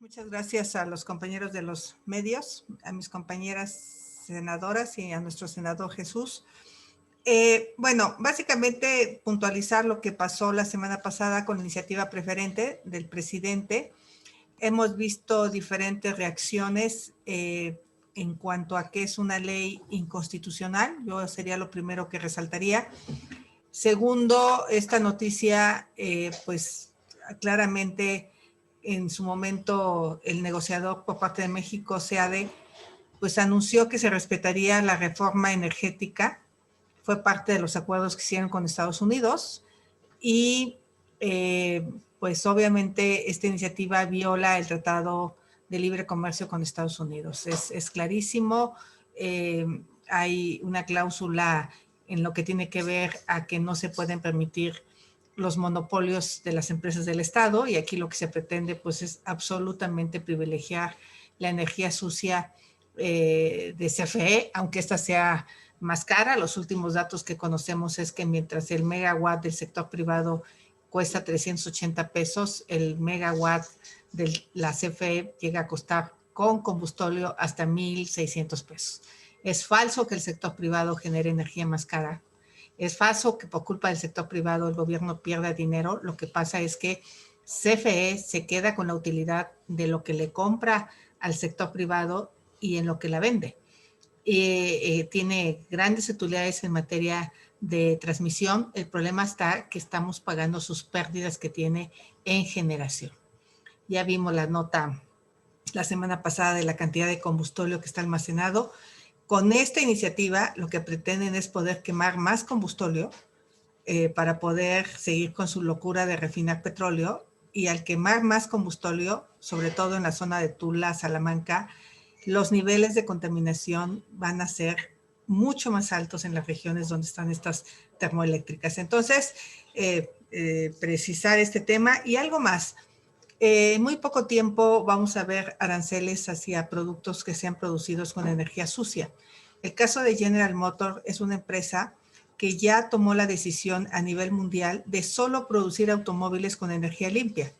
Muchas gracias a los compañeros de los medios, a mis compañeras senadoras y a nuestro senador Jesús. Bueno, básicamente puntualizar lo que pasó la semana pasada con la iniciativa preferente del presidente. Hemos visto diferentes reacciones en cuanto a que es una ley inconstitucional. Yo sería lo primero que resaltaría. Segundo, esta noticia, pues claramente en su momento el negociador por parte de México, SEADE, pues anunció que se respetaría la reforma energética. Fue parte de los acuerdos que hicieron con Estados Unidos y pues obviamente esta iniciativa viola el Tratado de Libre Comercio con Estados Unidos. Es clarísimo. Hay una cláusula en lo que tiene que ver a que no se pueden permitir los monopolios de las empresas del Estado, y aquí lo que se pretende pues es absolutamente privilegiar la energía sucia de CFE, aunque esta sea más cara. Los últimos datos que conocemos es que mientras el megawatt del sector privado cuesta 380 pesos, el megawatt de la CFE llega a costar con combustóleo hasta 1,600 pesos. Es falso que el sector privado genere energía más cara. Es falso que por culpa del sector privado el gobierno pierda dinero. Lo que pasa es que CFE se queda con la utilidad de lo que le compra al sector privado y en lo que la vende. Tiene grandes utilidades en materia de transmisión. El problema está que estamos pagando sus pérdidas que tiene en generación. Ya vimos la nota la semana pasada de la cantidad de combustóleo que está almacenado. Con esta iniciativa lo que pretenden es poder quemar más combustóleo para poder seguir con su locura de refinar petróleo, y al quemar más combustóleo, sobre todo en la zona de Tula, Salamanca, los niveles de contaminación van a ser mucho más altos en las regiones donde están estas termoeléctricas. Entonces, precisar este tema y algo más. En muy poco tiempo vamos a ver aranceles hacia productos que sean producidos con energía sucia. El caso de General Motors es una empresa que ya tomó la decisión a nivel mundial de solo producir automóviles con energía limpia.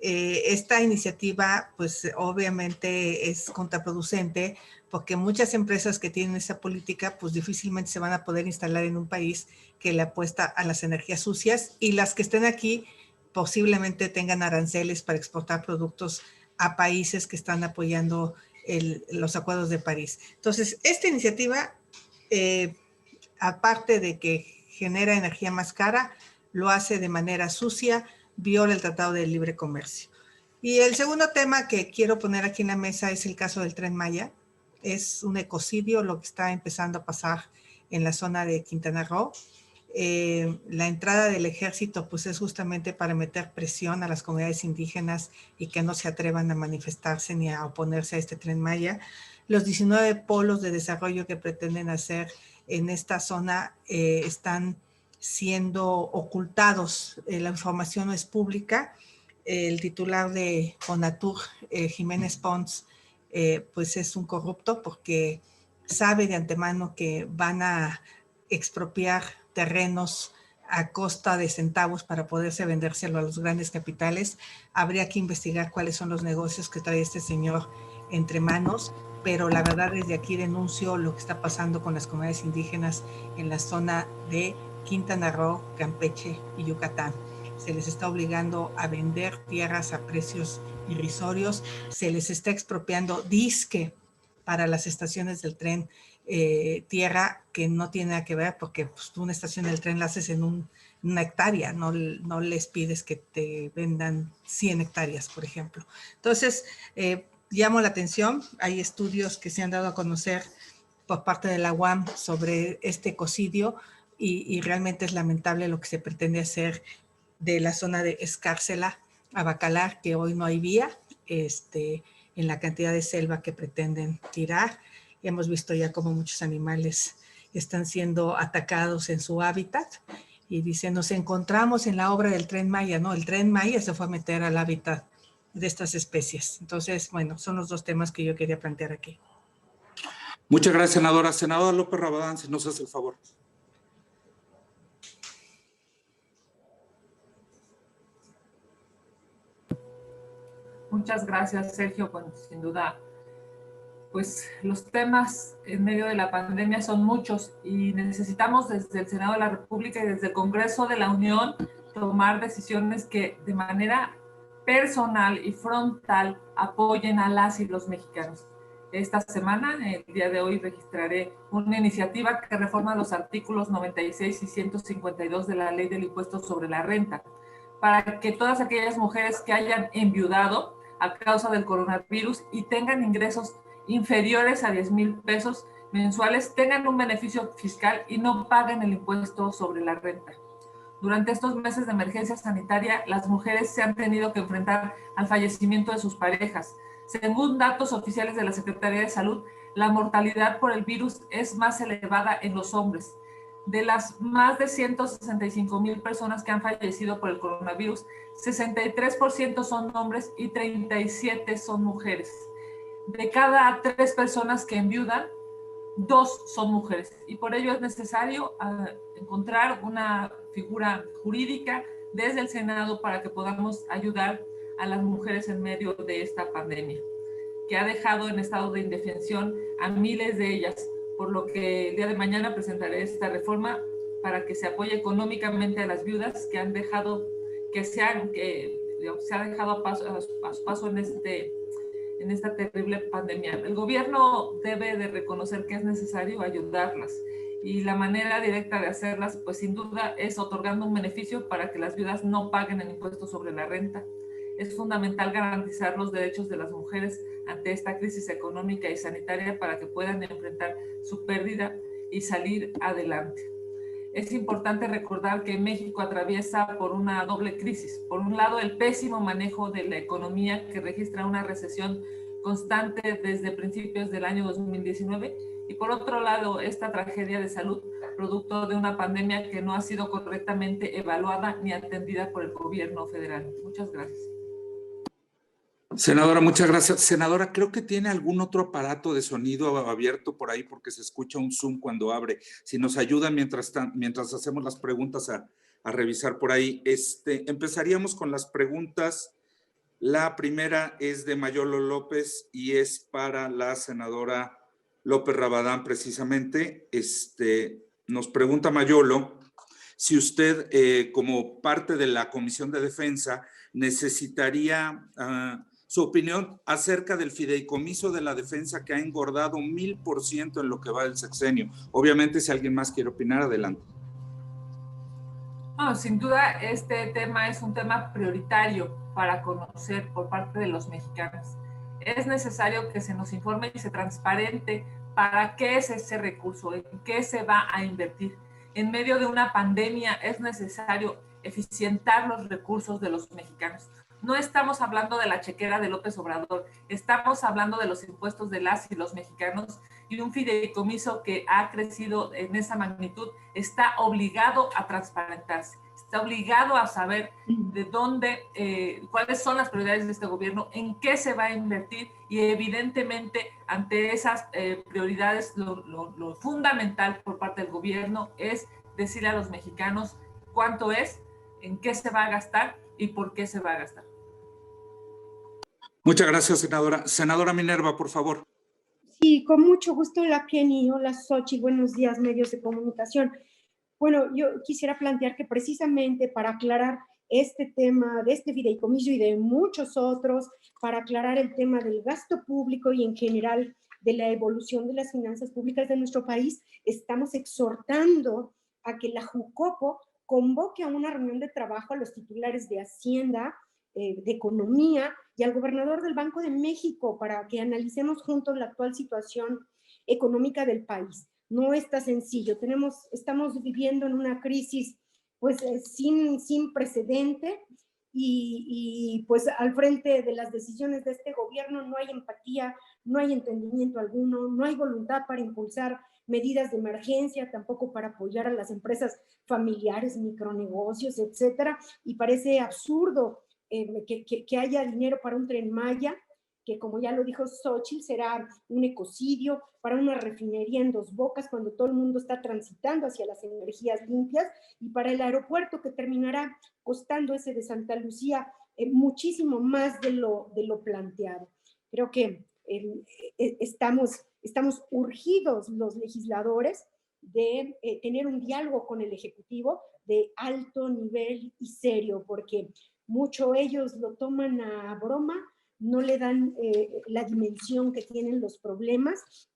Esta iniciativa, pues obviamente es contraproducente porque muchas empresas que tienen esa política, pues difícilmente se van a poder instalar en un país que le apuesta a las energías sucias, y las que estén aquí posiblemente tengan aranceles para exportar productos a países que están apoyando los acuerdos de París. Entonces, esta iniciativa, aparte de que genera energía más cara, lo hace de manera sucia, viola el Tratado de Libre Comercio. Y el segundo tema que quiero poner aquí en la mesa es el caso del Tren Maya. Es un ecocidio lo que está empezando a pasar en la zona de Quintana Roo. La entrada del ejército pues es justamente para meter presión a las comunidades indígenas y que no se atrevan a manifestarse ni a oponerse a este Tren Maya. Los 19 polos de desarrollo que pretenden hacer en esta zona están siendo ocultados. La información no es pública. El titular de Fonatur, Jiménez Pons, pues es un corrupto porque sabe de antemano que van a expropiar terrenos a costa de centavos para poderse vendérselo a los grandes capitales. Habría que investigar cuáles son los negocios que trae este señor entre manos, pero la verdad desde aquí denuncio lo que está pasando con las comunidades indígenas en la zona de Quintana Roo, Campeche y Yucatán. Se les está obligando a vender tierras a precios irrisorios, se les está expropiando disque para las estaciones del tren, tierra que no tiene nada que ver, porque pues, una estación del tren la haces en una hectárea, no les pides que te vendan 100 hectáreas, por ejemplo. Entonces, llamo la atención, hay estudios que se han dado a conocer por parte de la UAM sobre este ecocidio, y realmente es lamentable lo que se pretende hacer de la zona de Escárcela a Bacalar, que hoy no hay vía, en la cantidad de selva que pretenden tirar. Hemos visto ya cómo muchos animales están siendo atacados en su hábitat, y dice, nos encontramos en la obra del Tren Maya, ¿no? El Tren Maya se fue a meter al hábitat de estas especies. Entonces, bueno, son los dos temas que yo quería plantear aquí. Muchas gracias, senadora. Senador López Rabadán, si nos hace el favor. Muchas gracias, Sergio. Bueno, sin duda, pues los temas en medio de la pandemia son muchos y necesitamos desde el Senado de la República y desde el Congreso de la Unión tomar decisiones que de manera personal y frontal apoyen a las y los mexicanos. Esta semana, el día de hoy, registraré una iniciativa que reforma los artículos 96 y 152 de la Ley del Impuesto sobre la Renta, para que todas aquellas mujeres que hayan enviudado a causa del coronavirus y tengan ingresos inferiores a 10,000 pesos mensuales tengan un beneficio fiscal y no paguen el impuesto sobre la renta. Durante estos meses de emergencia sanitaria, las mujeres se han tenido que enfrentar al fallecimiento de sus parejas. Según datos oficiales de la Secretaría de Salud, la mortalidad por el virus es más elevada en los hombres. De las más de 165,000 personas que han fallecido por el coronavirus, 63% son hombres y 37% son mujeres. De cada 3 personas que enviudan, 2 son mujeres. Y por ello es necesario encontrar una figura jurídica desde el Senado para que podamos ayudar a las mujeres en medio de esta pandemia, que ha dejado en estado de indefensión a miles de ellas, por lo que el día de mañana presentaré esta reforma para que se apoye económicamente a las viudas que han dejado, se ha dejado a su paso en esta terrible pandemia. El gobierno debe de reconocer que es necesario ayudarlas y la manera directa de hacerlas, pues sin duda, es otorgando un beneficio para que las viudas no paguen el impuesto sobre la renta. Es fundamental garantizar los derechos de las mujeres ante esta crisis económica y sanitaria para que puedan enfrentar su pérdida y salir adelante. Es importante recordar que México atraviesa por una doble crisis. Por un lado, el pésimo manejo de la economía que registra una recesión constante desde principios del año 2019 y por otro lado, esta tragedia de salud producto de una pandemia que no ha sido correctamente evaluada ni atendida por el gobierno federal. Muchas gracias. Senadora, muchas gracias. Senadora, creo que tiene algún otro aparato de sonido abierto por ahí porque se escucha un Zoom cuando abre. Si nos ayuda mientras hacemos las preguntas a revisar por ahí. Empezaríamos con las preguntas. La primera es de Mayolo López y es para la senadora López Rabadán precisamente. Nos pregunta Mayolo si usted, como parte de la Comisión de Defensa, necesitaría su opinión acerca del fideicomiso de la defensa que ha engordado 1000% en lo que va del sexenio. Obviamente, si alguien más quiere opinar, adelante. Bueno, sin duda, este tema es un tema prioritario para conocer por parte de los mexicanos. Es necesario que se nos informe y se transparente para qué es ese recurso, en qué se va a invertir. En medio de una pandemia es necesario eficientar los recursos de los mexicanos. No estamos hablando de la chequera de López Obrador, estamos hablando de los impuestos de las y los mexicanos y un fideicomiso que ha crecido en esa magnitud está obligado a transparentarse, está obligado a saber de dónde, cuáles son las prioridades de este gobierno, en qué se va a invertir y evidentemente ante esas prioridades lo fundamental por parte del gobierno es decirle a los mexicanos cuánto es, en qué se va a gastar y por qué se va a gastar. Muchas gracias, senadora. Senadora Minerva, por favor. Sí, con mucho gusto, la Kenny. Hola, Xochitl. Buenos días, medios de comunicación. Bueno, yo quisiera plantear que precisamente para aclarar este tema de este fideicomiso y de muchos otros, para aclarar el tema del gasto público y en general de la evolución de las finanzas públicas de nuestro país, estamos exhortando a que la Jucopo convoque a una reunión de trabajo a los titulares de Hacienda, de Economía y al gobernador del Banco de México para que analicemos juntos la actual situación económica del país. No está sencillo, estamos viviendo en una crisis pues sin precedente y pues al frente de las decisiones de este gobierno no hay empatía, no hay entendimiento alguno, no hay voluntad para impulsar medidas de emergencia, tampoco para apoyar a las empresas familiares, micronegocios, etcétera, y parece absurdo que haya dinero para un Tren Maya, que como ya lo dijo Xochitl, será un ecocidio, para una refinería en Dos Bocas cuando todo el mundo está transitando hacia las energías limpias, y para el aeropuerto que terminará costando ese de Santa Lucía muchísimo más de lo planteado. Creo que estamos urgidos los legisladores de tener un diálogo con el Ejecutivo de alto nivel y serio, porque mucho ellos lo toman a broma, no le dan la dimensión que tienen los problemas.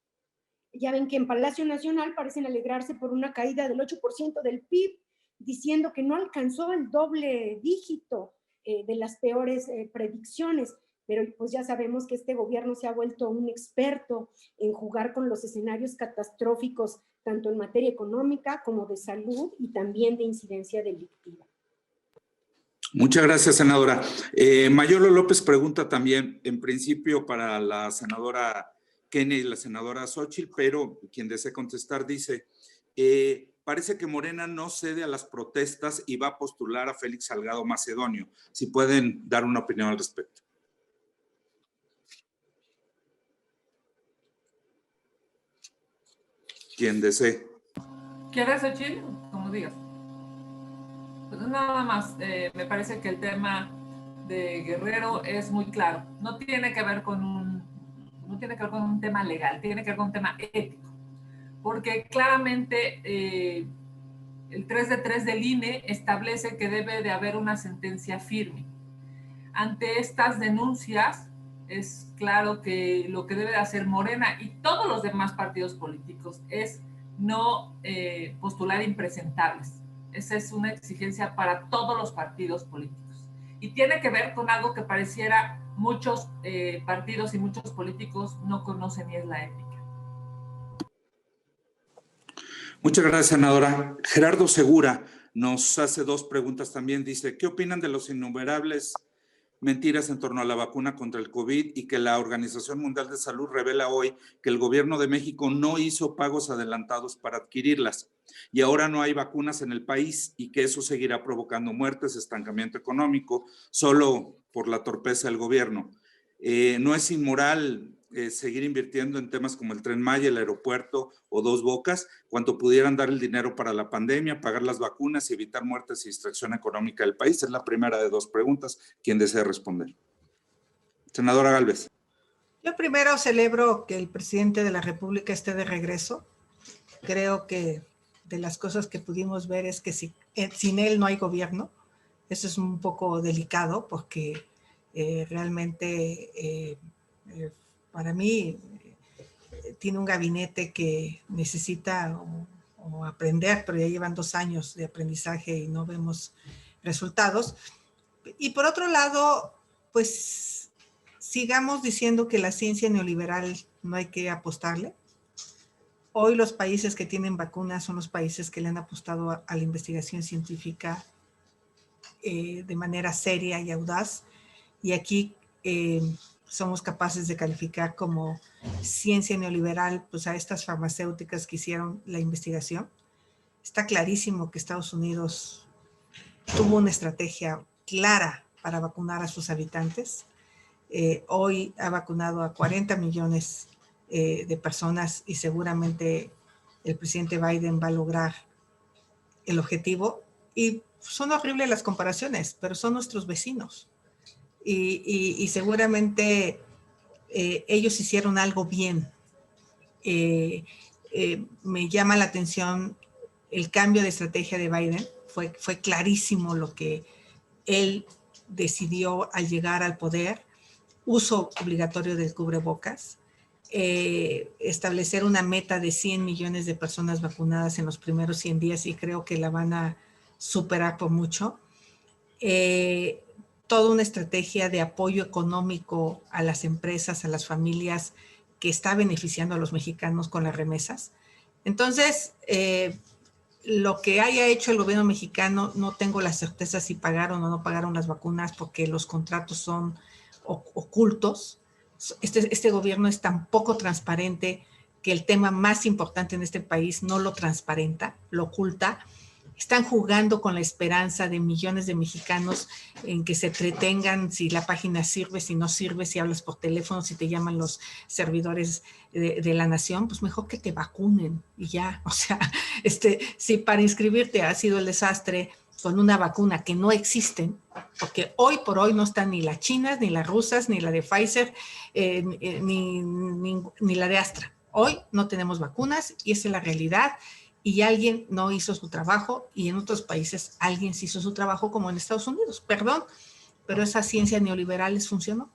Ya ven que en Palacio Nacional parecen alegrarse por una caída del 8% del PIB, diciendo que no alcanzó el doble dígito de las peores predicciones, pero pues ya sabemos que este gobierno se ha vuelto un experto en jugar con los escenarios catastróficos, tanto en materia económica como de salud y también de incidencia delictiva. Muchas gracias, senadora. Mayolo López pregunta también, en principio para la senadora Kenia y la senadora Xóchitl, pero quien desee contestar dice, parece que Morena no cede a las protestas y va a postular a Félix Salgado Macedonio. Si pueden dar una opinión al respecto. Quien desee. ¿Quieres, Xóchitl? Como digas. Pues nada más, me parece que el tema de Guerrero es muy claro. No tiene que ver con un tema legal, tiene que ver con un tema ético. Porque claramente el 3 de 3 del INE establece que debe de haber una sentencia firme. Ante estas denuncias, es claro que lo que debe de hacer Morena y todos los demás partidos políticos es no postular impresentables. Esa es una exigencia para todos los partidos políticos. Y tiene que ver con algo que pareciera muchos partidos y muchos políticos no conocen y es la ética. Muchas gracias, senadora. Gerardo Segura nos hace dos preguntas también. Dice, ¿qué opinan de los innumerables mentiras en torno a la vacuna contra el COVID y que la Organización Mundial de Salud revela hoy que el gobierno de México no hizo pagos adelantados para adquirirlas y ahora no hay vacunas en el país y que eso seguirá provocando muertes, estancamiento económico, solo por la torpeza del gobierno? ¿No es inmoral seguir invirtiendo en temas como el Tren Maya, el aeropuerto o Dos Bocas, cuando pudieran dar el dinero para la pandemia, pagar las vacunas y evitar muertes y distracción económica del país? Es la primera de dos preguntas. ¿Quién desea responder? Senadora Gálvez. Yo primero celebro que el presidente de la República esté de regreso. Creo que de las cosas que pudimos ver es que sin él no hay gobierno. Eso es un poco delicado porque realmente para mí tiene un gabinete que necesita o aprender, pero ya llevan 2 años de aprendizaje y no vemos resultados. Y por otro lado, pues sigamos diciendo que la ciencia neoliberal no hay que apostarle. Hoy los países que tienen vacunas son los países que le han apostado a la investigación científica de manera seria y audaz. Y aquí somos capaces de calificar como ciencia neoliberal pues a estas farmacéuticas que hicieron la investigación. Está clarísimo que Estados Unidos tuvo una estrategia clara para vacunar a sus habitantes. Hoy ha vacunado a 40 millones de personas y seguramente el presidente Biden va a lograr el objetivo. Y son horribles las comparaciones, pero son nuestros vecinos. Y seguramente ellos hicieron algo bien. Me llama la atención el cambio de estrategia de Biden. Fue clarísimo lo que él decidió al llegar al poder. Uso obligatorio del cubrebocas. Establecer una meta de 100 millones de personas vacunadas en los primeros 100 días y creo que la van a superar por mucho. Toda una estrategia de apoyo económico a las empresas, a las familias, que está beneficiando a los mexicanos con las remesas. Entonces, lo que haya hecho el gobierno mexicano, no tengo la certeza si pagaron o no pagaron las vacunas porque los contratos son ocultos. Este gobierno es tan poco transparente que el tema más importante en este país no lo transparenta, lo oculta. Están jugando con la esperanza de millones de mexicanos en que se entretengan si la página sirve, si no sirve, si hablas por teléfono, si te llaman los servidores de la nación, pues mejor que te vacunen y ya. O sea, si para inscribirte ha sido el desastre, con una vacuna que no existen, porque hoy por hoy no están ni las chinas, ni las rusas, ni la de Pfizer, ni la de Astra. Hoy no tenemos vacunas y esa es la realidad, y alguien no hizo su trabajo, y en otros países alguien sí hizo su trabajo, como en Estados Unidos. Perdón, pero esa ciencia neoliberal les funcionó.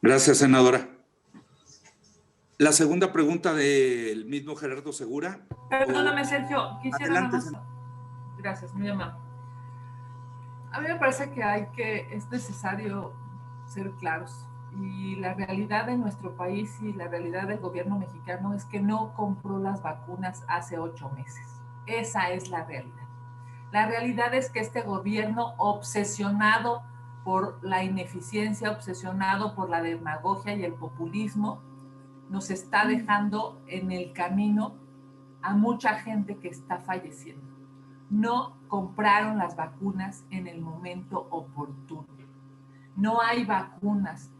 Gracias, senadora. La segunda pregunta del mismo Gerardo Segura. Perdóname, Sergio, quisiera Adelante, nada más. Gracias, muy amable. A mí me parece que es necesario ser claros. Y la realidad de nuestro país y la realidad del gobierno mexicano es que no compró las vacunas hace 8 meses. Esa es la realidad. La realidad es que este gobierno, obsesionado por la ineficiencia, obsesionado por la demagogia y el populismo, nos está dejando en el camino a mucha gente que está falleciendo. No compraron las vacunas en el momento oportuno. No hay vacunas.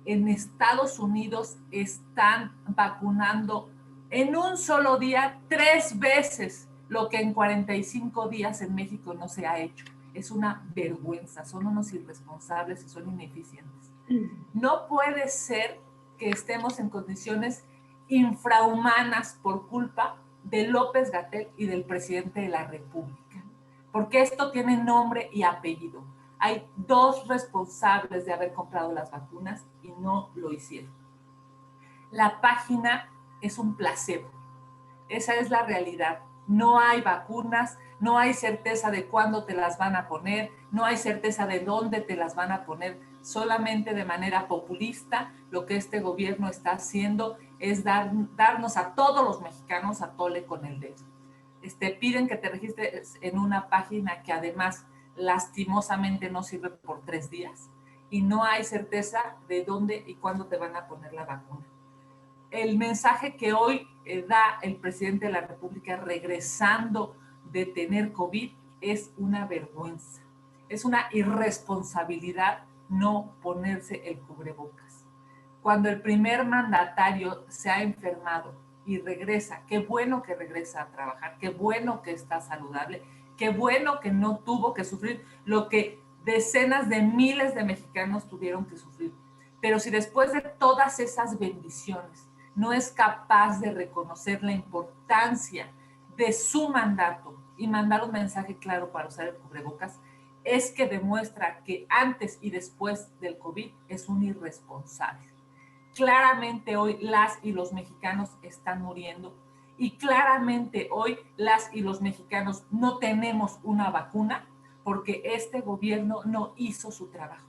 En Estados Unidos están vacunando en un solo día 3 veces lo que en 45 días en México no se ha hecho. Es una vergüenza, son unos irresponsables y son ineficientes. No puede ser que estemos en condiciones infrahumanas por culpa de López-Gatell y del presidente de la República, porque esto tiene nombre y apellido. Hay 2 responsables de haber comprado las vacunas y no lo hicieron. La página es un placebo. Esa es la realidad. No hay vacunas, no hay certeza de cuándo te las van a poner, no hay certeza de dónde te las van a poner. Solamente de manera populista, lo que este gobierno está haciendo es darnos a todos los mexicanos a tole con el dedo. Piden que te registres en una página que además lastimosamente no sirve por 3 días y no hay certeza de dónde y cuándo te van a poner la vacuna. El mensaje que hoy da el presidente de la República regresando de tener COVID es una vergüenza, es una irresponsabilidad no ponerse el cubrebocas. Cuando el primer mandatario se ha enfermado y regresa, qué bueno que regresa a trabajar, qué bueno que está saludable, qué bueno que no tuvo que sufrir lo que decenas de miles de mexicanos tuvieron que sufrir. Pero si después de todas esas bendiciones no es capaz de reconocer la importancia de su mandato y mandar un mensaje claro para usar el cubrebocas, es que demuestra que antes y después del COVID es un irresponsable. Claramente hoy las y los mexicanos están muriendo y claramente hoy las y los mexicanos no tenemos una vacuna porque este gobierno no hizo su trabajo.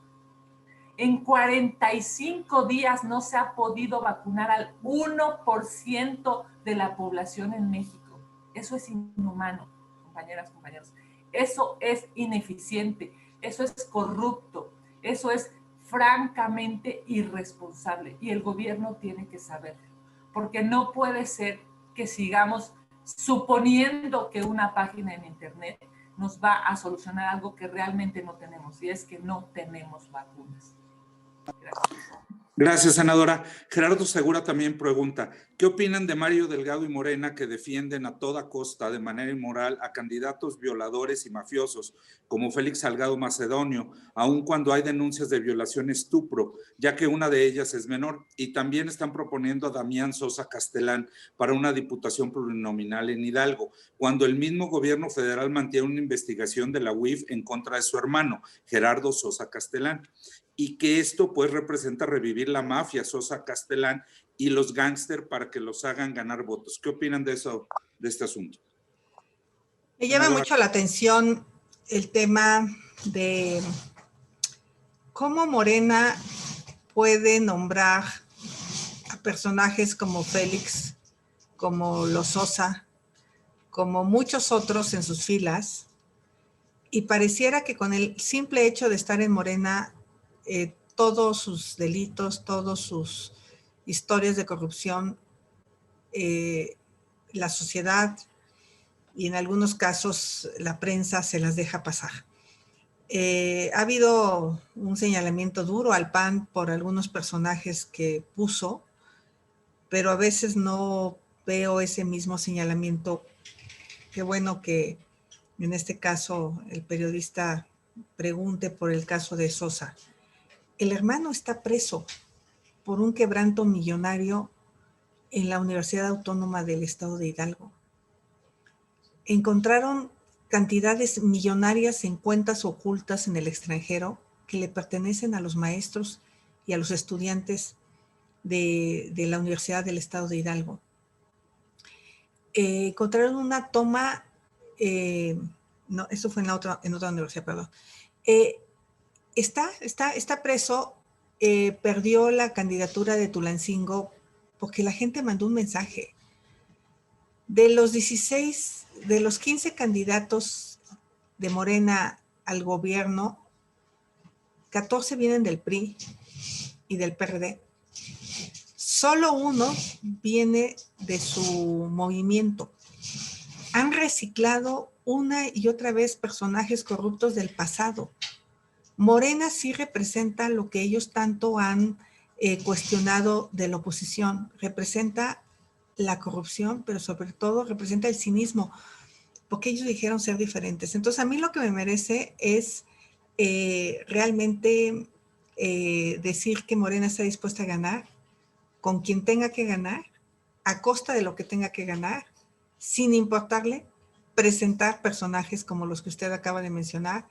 En 45 días no se ha podido vacunar al 1% de la población en México. Eso es inhumano, compañeras, compañeros. Eso es ineficiente, eso es corrupto, eso es francamente irresponsable y el gobierno tiene que saberlo, porque no puede ser que sigamos suponiendo que una página en internet nos va a solucionar algo que realmente no tenemos, y es que no tenemos vacunas. Gracias. Gracias, senadora. Gerardo Segura también pregunta, ¿qué opinan de Mario Delgado y Morena que defienden a toda costa, de manera inmoral, a candidatos violadores y mafiosos, como Félix Salgado Macedonio, aun cuando hay denuncias de violación estupro, ya que una de ellas es menor? Y también están proponiendo a Damián Sosa Castellán para una diputación plurinominal en Hidalgo, cuando el mismo gobierno federal mantiene una investigación de la UIF en contra de su hermano, Gerardo Sosa Castellán. Y que esto pues representa revivir la mafia Sosa Castellán y los gángster para que los hagan ganar votos. ¿Qué opinan de eso, de este asunto? Me llama mucho la atención el tema de cómo Morena puede nombrar a personajes como Félix, como los Sosa, como muchos otros en sus filas, y pareciera que con el simple hecho de estar en Morena, todos sus delitos, todas sus historias de corrupción, la sociedad y en algunos casos la prensa se las deja pasar. Ha habido un señalamiento duro al PAN por algunos personajes que puso, pero a veces no veo ese mismo señalamiento. Qué bueno que en este caso el periodista pregunte por el caso de Sosa. El hermano está preso por un quebranto millonario en la Universidad Autónoma del Estado de Hidalgo. Encontraron cantidades millonarias en cuentas ocultas en el extranjero que le pertenecen a los maestros y a los estudiantes de la Universidad del Estado de Hidalgo. Encontraron una toma, no, eso fue en otra universidad, perdón. Está preso, perdió la candidatura de Tulancingo porque la gente mandó un mensaje. De los 15 candidatos de Morena al gobierno, 14 vienen del PRI y del PRD. Solo uno viene de su movimiento. Han reciclado una y otra vez personajes corruptos del pasado. Morena sí representa lo que ellos tanto han cuestionado de la oposición. Representa la corrupción, pero sobre todo representa el cinismo, porque ellos dijeron ser diferentes. Entonces, a mí lo que me merece es realmente decir que Morena está dispuesta a ganar con quien tenga que ganar, a costa de lo que tenga que ganar, sin importarle presentar personajes como los que usted acaba de mencionar,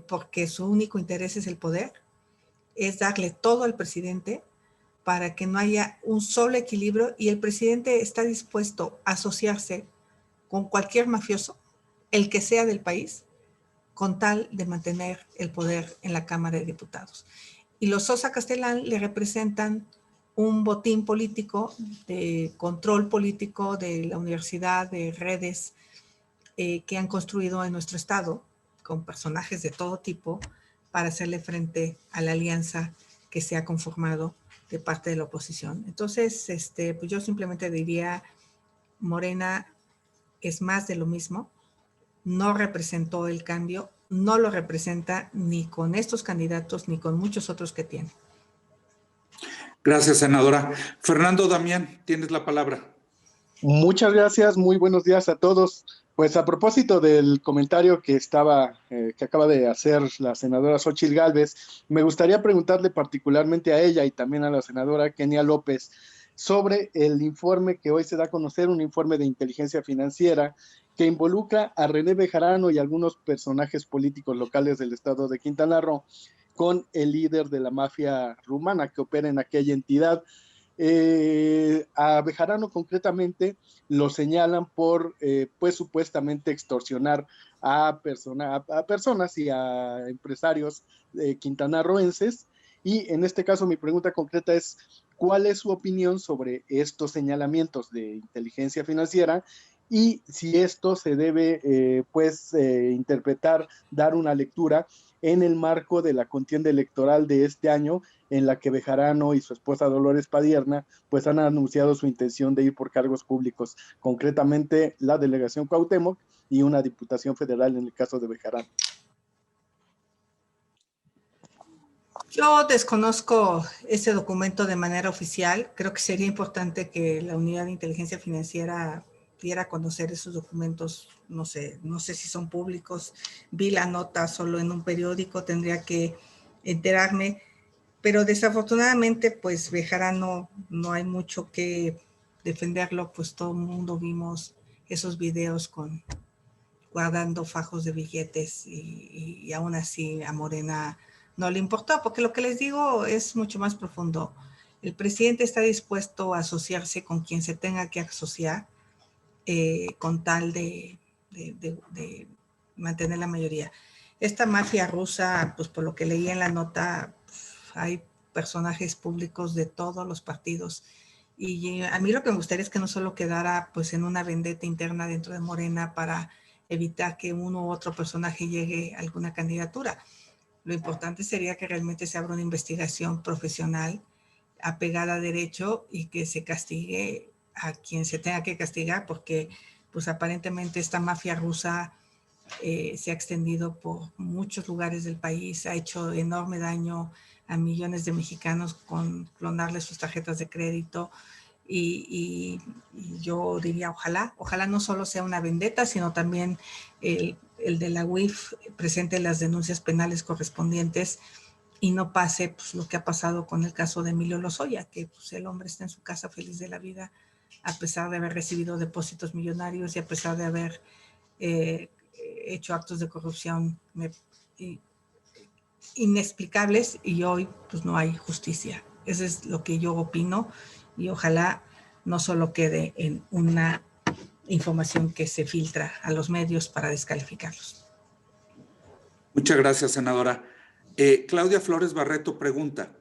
porque su único interés es el poder, es darle todo al presidente para que no haya un solo equilibrio, y el presidente está dispuesto a asociarse con cualquier mafioso, el que sea del país, con tal de mantener el poder en la Cámara de Diputados. Y los Sosa Castellán le representan un botín político, de control político de la universidad, de redes que han construido en nuestro estado, con personajes de todo tipo, para hacerle frente a la alianza que se ha conformado de parte de la oposición. Entonces, pues yo simplemente diría, Morena es más de lo mismo, no representó el cambio, no lo representa ni con estos candidatos ni con muchos otros que tiene. Gracias, senadora. Fernando Damián, tienes la palabra. Muchas gracias, muy buenos días a todos. Pues a propósito del comentario que acaba de hacer la senadora Xóchitl Gálvez, me gustaría preguntarle particularmente a ella y también a la senadora Kenia López sobre el informe que hoy se da a conocer, un informe de inteligencia financiera que involucra a René Bejarano y algunos personajes políticos locales del estado de Quintana Roo con el líder de la mafia rumana que opera en aquella entidad. A Bejarano concretamente lo señalan por pues supuestamente extorsionar a personas y a empresarios quintanarroenses, y en este caso mi pregunta concreta es: ¿cuál es su opinión sobre estos señalamientos de inteligencia financiera y si esto se debe interpretar, dar una lectura en el marco de la contienda electoral de este año, en la que Bejarano y su esposa Dolores Padierna pues han anunciado su intención de ir por cargos públicos, concretamente la delegación Cuauhtémoc y una diputación federal en el caso de Bejarano? Yo desconozco ese documento de manera oficial. Creo que sería importante que la Unidad de Inteligencia Financiera diera a conocer esos documentos. No sé si son públicos. Vi la nota solo en un periódico, tendría que enterarme. Pero desafortunadamente, pues Bejarano no hay mucho que defenderlo, pues todo el mundo vimos esos videos guardando fajos de billetes y aún así a Morena no le importó, porque lo que les digo es mucho más profundo. El presidente está dispuesto a asociarse con quien se tenga que asociar con tal de mantener la mayoría. Esta mafia rusa, pues por lo que leí en la nota, hay personajes públicos de todos los partidos. Y a mí lo que me gustaría es que no solo quedara pues en una vendetta interna dentro de Morena para evitar que uno u otro personaje llegue a alguna candidatura. Lo importante sería que realmente se abra una investigación profesional apegada a derecho y que se castigue a quien se tenga que castigar, porque pues aparentemente esta mafia rusa se ha extendido por muchos lugares del país, ha hecho enorme daño a millones de mexicanos con clonarles sus tarjetas de crédito y yo diría ojalá no solo sea una vendetta, sino también el de la UIF presente las denuncias penales correspondientes y no pase pues, lo que ha pasado con el caso de Emilio Lozoya, que pues, el hombre está en su casa feliz de la vida, a pesar de haber recibido depósitos millonarios y a pesar de haber hecho actos de corrupción inexplicables, y hoy pues no hay justicia. Eso es lo que yo opino, y ojalá no solo quede en una información que se filtra a los medios para descalificarlos. Muchas gracias, senadora. Claudia Flores Barreto pregunta,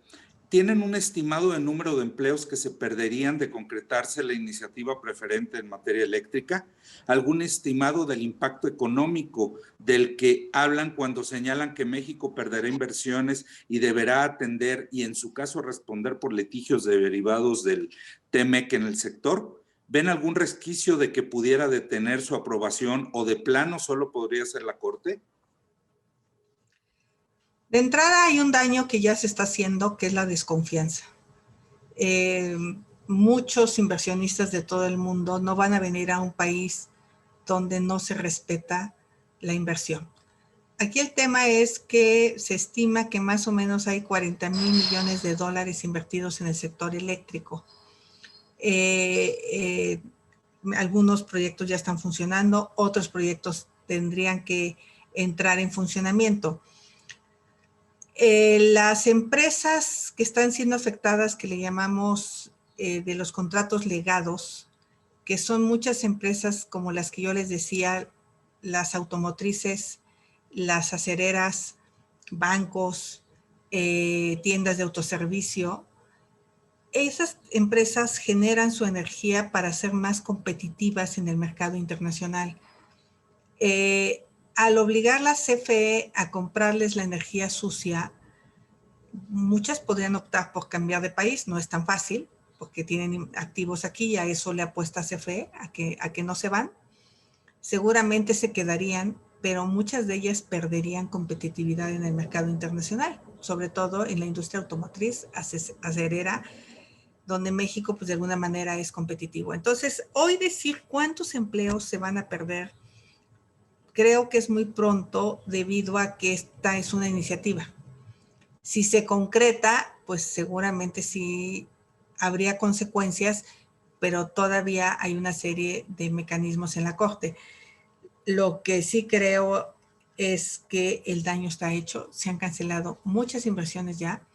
¿tienen un estimado de número de empleos que se perderían de concretarse la iniciativa preferente en materia eléctrica? ¿Algún estimado del impacto económico del que hablan cuando señalan que México perderá inversiones y deberá atender y en su caso responder por litigios derivados del TEMEC en el sector? ¿Ven algún resquicio de que pudiera detener su aprobación o de plano solo podría ser la Corte? De entrada hay un daño que ya se está haciendo, que es la desconfianza. Muchos inversionistas de todo el mundo no van a venir a un país donde no se respeta la inversión. Aquí el tema es que se estima que más o menos hay 40,000 millones de dólares invertidos en el sector eléctrico. Algunos proyectos ya están funcionando, otros proyectos tendrían que entrar en funcionamiento. Las empresas que están siendo afectadas, que le llamamos de los contratos legados, que son muchas empresas como las que yo les decía, las automotrices, las acereras, bancos, tiendas de autoservicio, esas empresas generan su energía para ser más competitivas en el mercado internacional. Al obligar la CFE a comprarles la energía sucia, muchas podrían optar por cambiar de país, no es tan fácil, porque tienen activos aquí y a eso le apuesta CFE, a que no se van. Seguramente se quedarían, pero muchas de ellas perderían competitividad en el mercado internacional, sobre todo en la industria automotriz, acerera, donde México pues de alguna manera es competitivo. Entonces, hoy decir cuántos empleos se van a perder, creo que es muy pronto debido a que esta es una iniciativa. Si se concreta, pues seguramente sí habría consecuencias, pero todavía hay una serie de mecanismos en la Corte. Lo que sí creo es que el daño está hecho, se han cancelado muchas inversiones ya.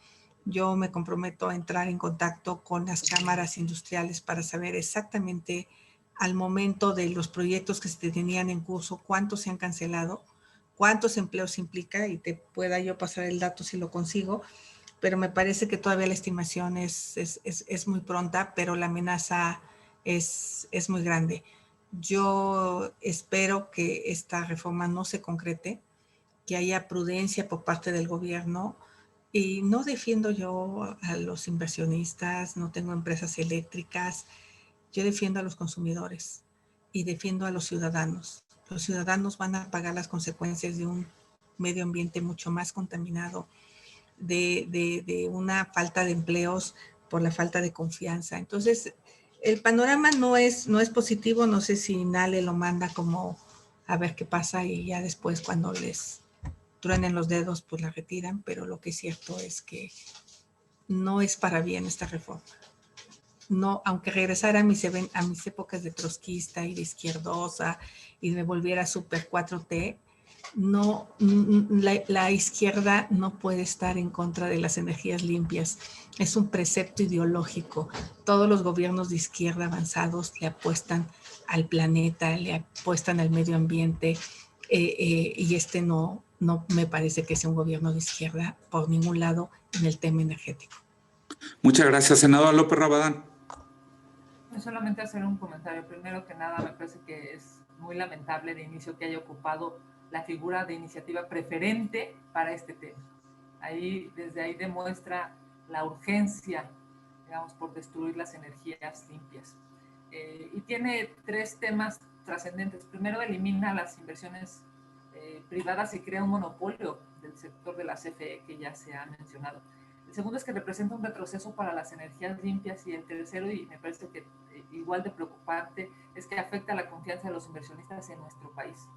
Yo me comprometo a entrar en contacto con las cámaras industriales para saber exactamente al momento de los proyectos que se tenían en curso, cuántos se han cancelado, cuántos empleos implica, y te pueda yo pasar el dato si lo consigo, pero me parece que todavía la estimación es muy pronta, pero la amenaza es muy grande. Yo espero que esta reforma no se concrete, que haya prudencia por parte del gobierno, y no defiendo yo a los inversionistas, no tengo empresas eléctricas, yo defiendo a los consumidores y defiendo a los ciudadanos. Los ciudadanos van a pagar las consecuencias de un medio ambiente mucho más contaminado, de una falta de empleos por la falta de confianza. Entonces, el panorama no es positivo. No sé si Nale lo manda como a ver qué pasa y ya después cuando les truenen los dedos pues la retiran, pero lo que es cierto es que no es para bien esta reforma. No, aunque regresara a mis épocas de trotskista y de izquierdosa y me volviera super 4T, no, la izquierda no puede estar en contra de las energías limpias. Es un precepto ideológico. Todos los gobiernos de izquierda avanzados le apuestan al planeta, le apuestan al medio ambiente, y este no me parece que sea un gobierno de izquierda por ningún lado en el tema energético. Muchas gracias, senadora López Rabadán. Solamente hacer un comentario. Primero que nada, me parece que es muy lamentable de inicio que haya ocupado la figura de iniciativa preferente para este tema. Desde ahí demuestra la urgencia, digamos, por destruir las energías limpias. Y tiene tres temas trascendentes. Primero, elimina las inversiones privadas y crea un monopolio del sector de la CFE que ya se ha mencionado. El segundo es que representa un retroceso para las energías limpias, y el tercero, y me parece que igual de preocupante, es que afecta la confianza de los inversionistas en nuestro país.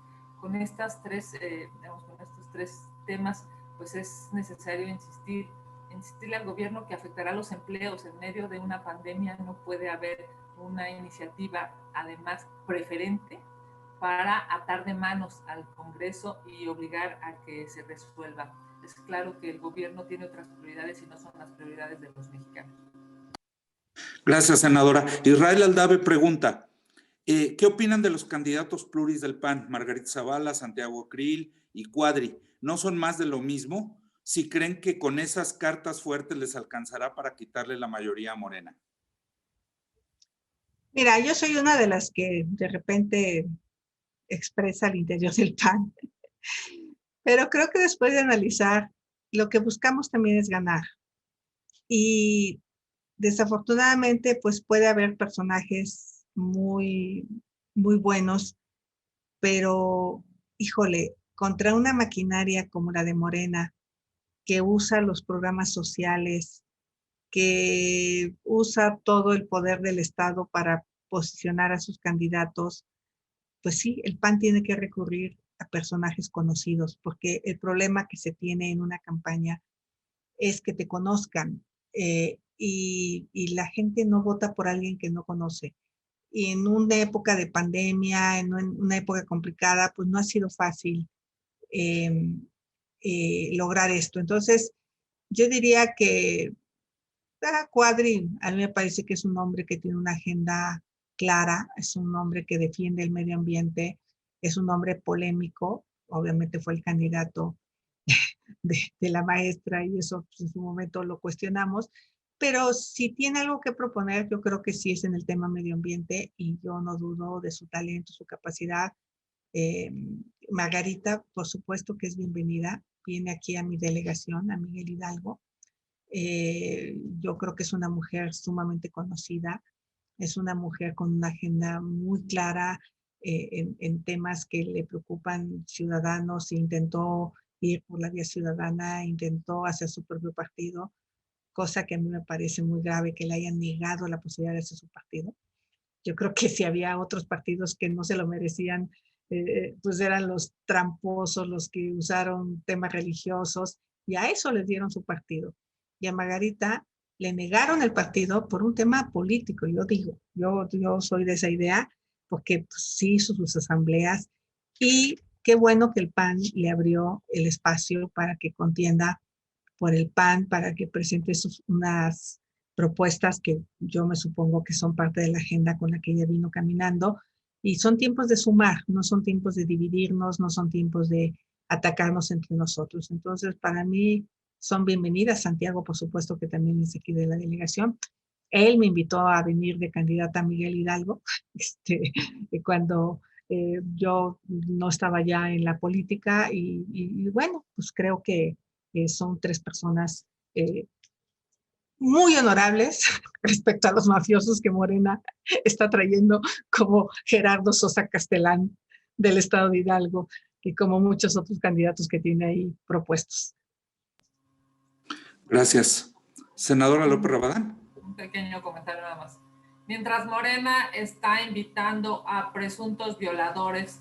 Con estas tres, con estos tres temas, pues es necesario insistirle al gobierno que afectará los empleos. En medio de una pandemia no puede haber una iniciativa, además preferente, para atar de manos al Congreso y obligar a que se resuelva. Es claro que el gobierno tiene otras prioridades y no son las prioridades de los mexicanos. Gracias, senadora. Israel Aldave pregunta, ¿qué opinan de los candidatos pluris del PAN, Margarita Zavala, Santiago Krill y Cuadri? ¿No son más de lo mismo? Si creen que con esas cartas fuertes les alcanzará para quitarle la mayoría a Morena. Mira, yo soy una de las que de repente expresa al interior del PAN, pero creo que después de analizar, lo que buscamos también es ganar. Y desafortunadamente, pues puede haber personajes muy, muy buenos, pero híjole, contra una maquinaria como la de Morena, que usa los programas sociales, que usa todo el poder del Estado para posicionar a sus candidatos, pues sí, el PAN tiene que recurrir a personajes conocidos, porque el problema que se tiene en una campaña es que te conozcan, y la gente no vota por alguien que no conoce. Y en una época de pandemia, en una época complicada, pues no ha sido fácil eh, lograr esto. Entonces, yo diría que Cuadri, a mí me parece que es un hombre que tiene una agenda clara, es un hombre que defiende el medio ambiente, es un hombre polémico, obviamente fue el candidato de la maestra y eso pues, en su momento lo cuestionamos, pero si tiene algo que proponer, yo creo que sí es en el tema medio ambiente y yo no dudo de su talento, su capacidad. Eh, Margarita, por supuesto que es bienvenida, viene aquí a mi delegación, a Miguel Hidalgo. Yo creo que es una mujer sumamente conocida, es una mujer con una agenda muy clara en temas que le preocupan ciudadanos, intentó ir por la vía ciudadana, intentó hacer su propio partido, cosa que a mí me parece muy grave que le hayan negado la posibilidad de hacer su partido. Yo creo que si había otros partidos que no se lo merecían, pues eran los tramposos, los que usaron temas religiosos, y a eso les dieron su partido. Y a Margarita le negaron el partido por un tema político, yo digo, yo soy de esa idea, porque pues, sí hizo sus asambleas, y qué bueno que el PAN le abrió el espacio para que contienda por el PAN, para que presente unas propuestas que yo me supongo que son parte de la agenda con la que ella vino caminando. Y son tiempos de sumar, no son tiempos de dividirnos, no son tiempos de atacarnos entre nosotros. Entonces, para mí son bienvenidas. Santiago, por supuesto, que también es aquí de la delegación. Él me invitó a venir de candidata a Miguel Hidalgo, cuando yo no estaba ya en la política y bueno, pues creo que son tres personas muy honorables respecto a los mafiosos que Morena está trayendo, como Gerardo Sosa Castellán del estado de Hidalgo y como muchos otros candidatos que tiene ahí propuestos. Gracias. Senadora López Rabadán. Un pequeño comentario nada más. Mientras Morena está invitando a presuntos violadores,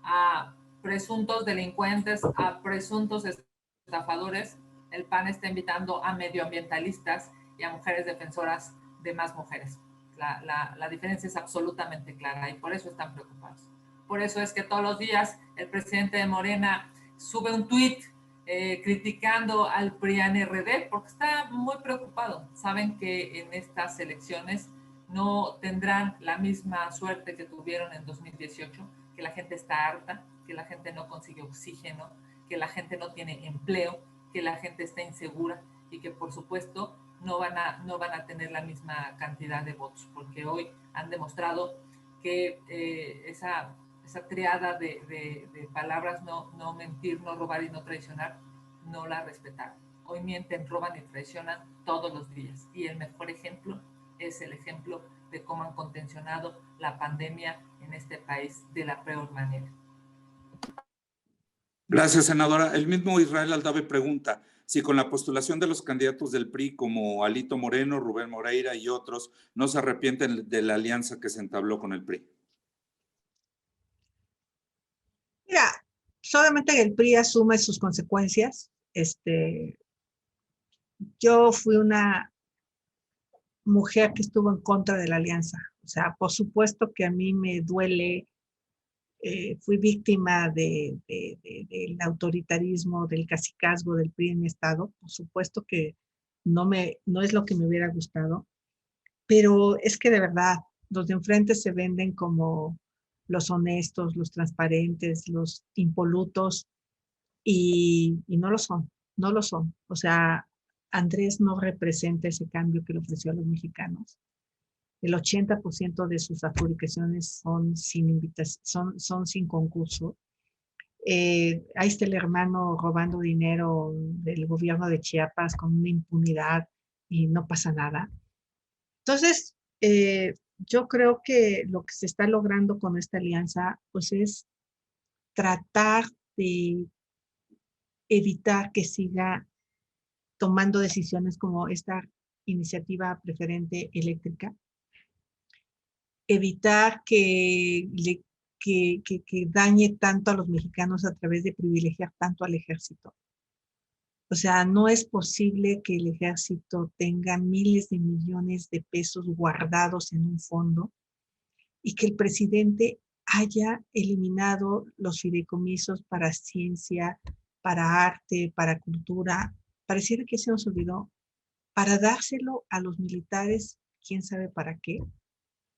a presuntos delincuentes, a presuntos estafadores, el PAN está invitando a medioambientalistas y a mujeres defensoras de más mujeres. La diferencia es absolutamente clara y por eso están preocupados. Por eso es que todos los días el presidente de Morena sube un tuit criticando al PRIAN-RD porque está muy preocupado. Saben que en estas elecciones no tendrán la misma suerte que tuvieron en 2018, que la gente está harta, que la gente no consigue oxígeno, que la gente no tiene empleo, que la gente está insegura y que por supuesto no van a tener la misma cantidad de votos, porque hoy han demostrado que esa triada de palabras, no mentir, no robar y no traicionar, no la respetaron. Hoy mienten, roban y traicionan todos los días. Y el mejor ejemplo es el ejemplo de cómo han contencionado la pandemia en este país de la peor manera. Gracias, senadora. El mismo Israel Aldave pregunta, si con la postulación de los candidatos del PRI como Alito Moreno, Rubén Moreira y otros, no se arrepienten de la alianza que se entabló con el PRI. Mira, solamente el PRI asume sus consecuencias. Yo fui una mujer que estuvo en contra de la alianza. O sea, por supuesto que a mí me duele, fui víctima del autoritarismo, del cacicazgo del PRI en mi estado. Por supuesto que no es lo que me hubiera gustado, pero es que de verdad, los de enfrente se venden como los honestos, los transparentes, los impolutos, y no lo son, no lo son. O sea, Andrés no representa ese cambio que le ofreció a los mexicanos. El 80% de sus adjudicaciones son son sin concurso. Ahí está el hermano robando dinero del gobierno de Chiapas con una impunidad y no pasa nada. Entonces, yo creo que lo que se está logrando con esta alianza, pues es tratar de evitar que siga tomando decisiones como esta iniciativa preferente eléctrica, evitar que dañe tanto a los mexicanos a través de privilegiar tanto al ejército. O sea, no es posible que el ejército tenga miles de millones de pesos guardados en un fondo y que el presidente haya eliminado los fideicomisos para ciencia, para arte, para cultura. Pareciera que se nos olvidó, para dárselo a los militares, quién sabe para qué,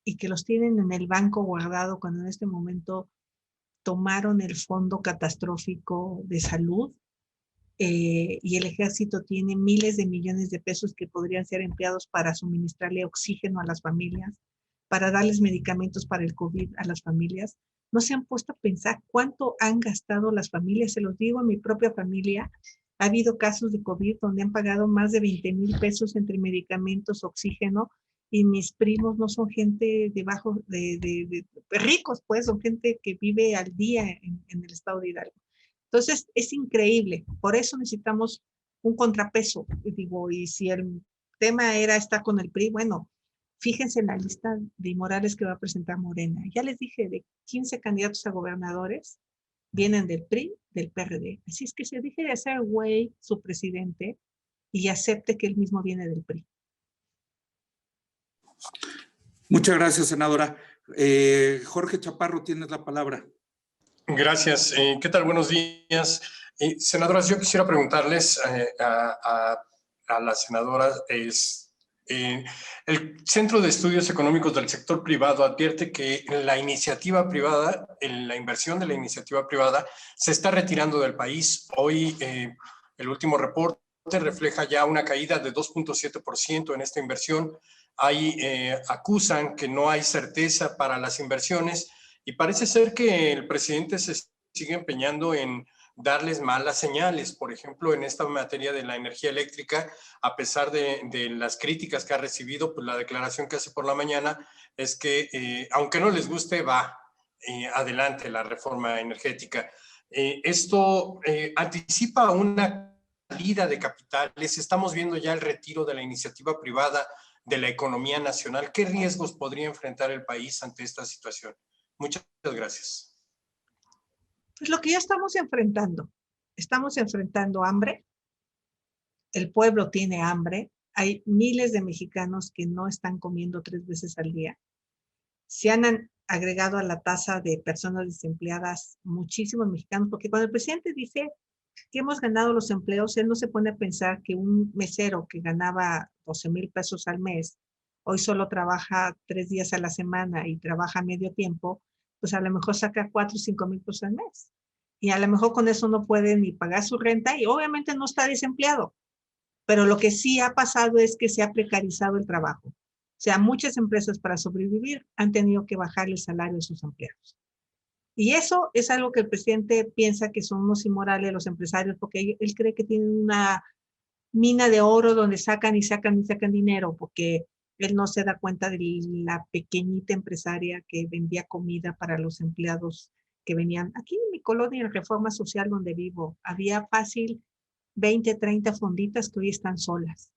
y que los tienen en el banco guardado cuando en este momento tomaron el fondo catastrófico de salud, y el ejército tiene miles de millones de pesos que podrían ser empleados para suministrarle oxígeno a las familias, para darles medicamentos para el COVID a las familias. No se han puesto a pensar cuánto han gastado las familias. Se los digo, en mi propia familia ha habido casos de COVID donde han pagado más de 20,000 pesos entre medicamentos, oxígeno, y mis primos no son gente de ricos, pues son gente que vive al día en el estado de Hidalgo. Entonces, es increíble. Por eso necesitamos un contrapeso. Y digo, y si el tema era estar con el PRI, bueno, fíjense en la lista de inmorales que va a presentar Morena. Ya les dije, de 15 candidatos a gobernadores, vienen del PRI, del PRD. Así es que se deje de hacer güey su presidente y acepte que él mismo viene del PRI. Muchas gracias, senadora. Jorge Chaparro, tienes la palabra. Gracias. ¿Qué tal? Buenos días. Senadoras, yo quisiera preguntarles a la senadora, el Centro de Estudios Económicos del Sector Privado advierte que la iniciativa privada, la inversión de la iniciativa privada se está retirando del país. Hoy el último reporte refleja ya una caída de 2.7% en esta inversión. Acusan que no hay certeza para las inversiones y parece ser que el presidente se sigue empeñando en darles malas señales. Por ejemplo, en esta materia de la energía eléctrica, a pesar de las críticas que ha recibido, pues la declaración que hace por la mañana es que, aunque no les guste, va adelante la reforma energética. Esto anticipa una salida de capitales. Estamos viendo ya el retiro de la iniciativa privada de la economía nacional. ¿Qué riesgos podría enfrentar el país ante esta situación? Muchas gracias. Pues lo que ya estamos enfrentando hambre, el pueblo tiene hambre, hay miles de mexicanos que no están comiendo 3 veces al día, se han agregado a la tasa de personas desempleadas muchísimos mexicanos, porque cuando el presidente dice que hemos ganado los empleos, él no se pone a pensar que un mesero que ganaba 12,000 pesos al mes, hoy solo trabaja 3 días a la semana y trabaja medio tiempo, pues a lo mejor saca 4 o 5,000 pesos al mes. Y a lo mejor con eso no puede ni pagar su renta y obviamente no está desempleado. Pero lo que sí ha pasado es que se ha precarizado el trabajo. O sea, muchas empresas para sobrevivir han tenido que bajar el salario de sus empleados. Y eso es algo que el presidente piensa que son unos inmorales los empresarios, porque él cree que tienen una mina de oro donde sacan y sacan y sacan dinero, porque él no se da cuenta de la pequeñita empresaria que vendía comida para los empleados que venían. Aquí en mi colonia, en Reforma Social donde vivo, había fácil 20, 30 fonditas que hoy están solas.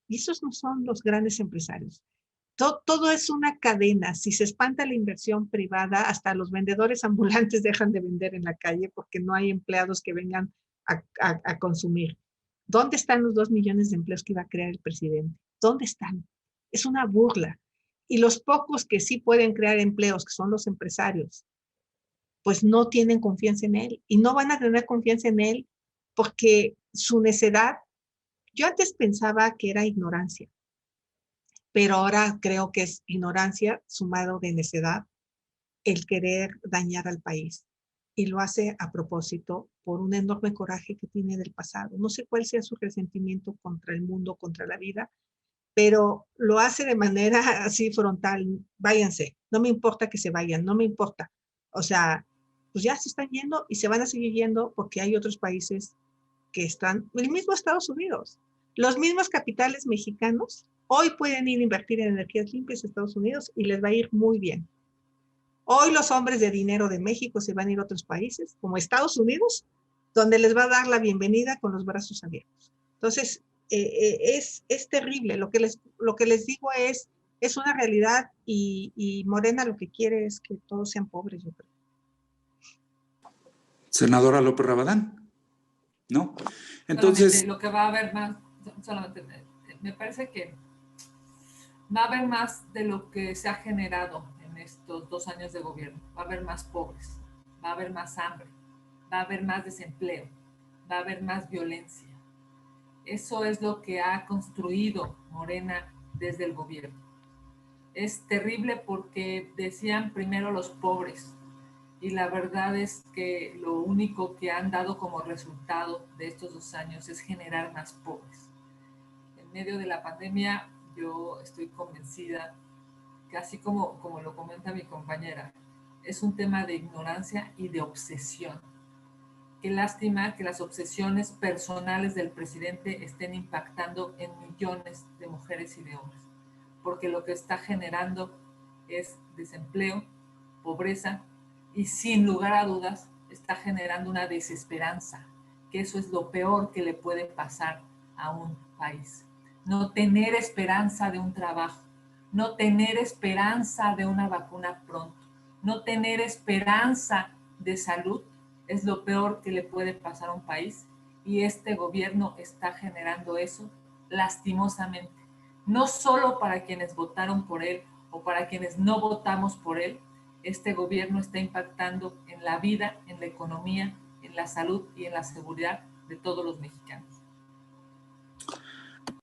Y esos no son los grandes empresarios. Todo es una cadena. Si se espanta la inversión privada, hasta los vendedores ambulantes dejan de vender en la calle porque no hay empleados que vengan a consumir. ¿Dónde están los 2 millones de empleos que iba a crear el presidente? ¿Dónde están? Es una burla. Y los pocos que sí pueden crear empleos, que son los empresarios, pues no tienen confianza en él. Y no van a tener confianza en él porque su necedad, yo antes pensaba que era ignorancia, pero ahora creo que es ignorancia sumado de necedad el querer dañar al país. Y lo hace a propósito por un enorme coraje que tiene del pasado. No sé cuál sea su resentimiento contra el mundo, contra la vida, pero lo hace de manera así frontal. Váyanse, no me importa que se vayan, no me importa. O sea, pues ya se están yendo y se van a seguir yendo porque hay otros países que están, el mismo Estados Unidos, los mismos capitales mexicanos hoy pueden ir a invertir en energías limpias en Estados Unidos y les va a ir muy bien. Hoy los hombres de dinero de México se van a ir a otros países, como Estados Unidos, donde les va a dar la bienvenida con los brazos abiertos. Entonces, es terrible. Lo que les digo es una realidad y Morena lo que quiere es que todos sean pobres, yo creo. Senadora López Rabadán, ¿no? Entonces... Solamente lo que va a haber más, solamente me parece que va a haber más de lo que se ha generado en estos 2 años de gobierno. Va a haber más pobres, va a haber más hambre, va a haber más desempleo, va a haber más violencia. Eso es lo que ha construido Morena desde el gobierno. Es terrible porque decían primero los pobres, y la verdad es que lo único que han dado como resultado de estos 2 años es generar más pobres. En medio de la pandemia, yo estoy convencida que así como lo comenta mi compañera, es un tema de ignorancia y de obsesión. Qué lástima que las obsesiones personales del presidente estén impactando en millones de mujeres y de hombres, porque lo que está generando es desempleo, pobreza y sin lugar a dudas está generando una desesperanza, que eso es lo peor que le puede pasar a un país. No tener esperanza de un trabajo, no tener esperanza de una vacuna pronto, no tener esperanza de salud es lo peor que le puede pasar a un país, y este gobierno está generando eso lastimosamente, no solo para quienes votaron por él o para quienes no votamos por él. Este gobierno está impactando en la vida, en la economía, en la salud y en la seguridad de todos los mexicanos.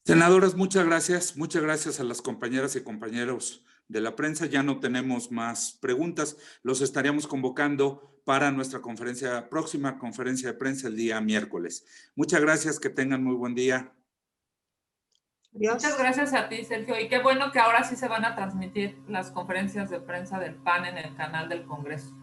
Senadoras, muchas gracias. Muchas gracias a las compañeras y compañeros de la prensa. Ya no tenemos más preguntas. Los estaríamos convocando para nuestra próxima conferencia de prensa el día miércoles. Muchas gracias, que tengan muy buen día. Adiós. Muchas gracias a ti, Sergio. Y qué bueno que ahora sí se van a transmitir las conferencias de prensa del PAN en el canal del Congreso.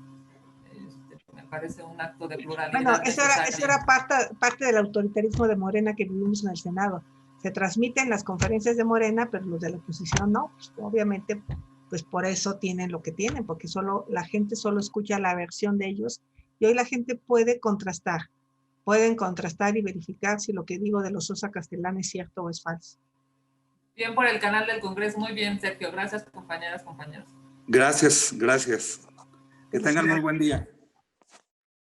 Me parece un acto de pluralidad. Bueno, eso era parte del autoritarismo de Morena que vivimos en el Senado. Se transmiten las conferencias de Morena, pero los de la oposición no. Pues, obviamente, pues por eso tienen lo que tienen, porque la gente solo escucha la versión de ellos, y hoy la gente pueden contrastar y verificar si lo que digo de los Sosa Castellán es cierto o es falso. Bien por el canal del Congreso. Muy bien, Sergio. Gracias, compañeras, compañeros. Gracias. Que tengan muy buen día.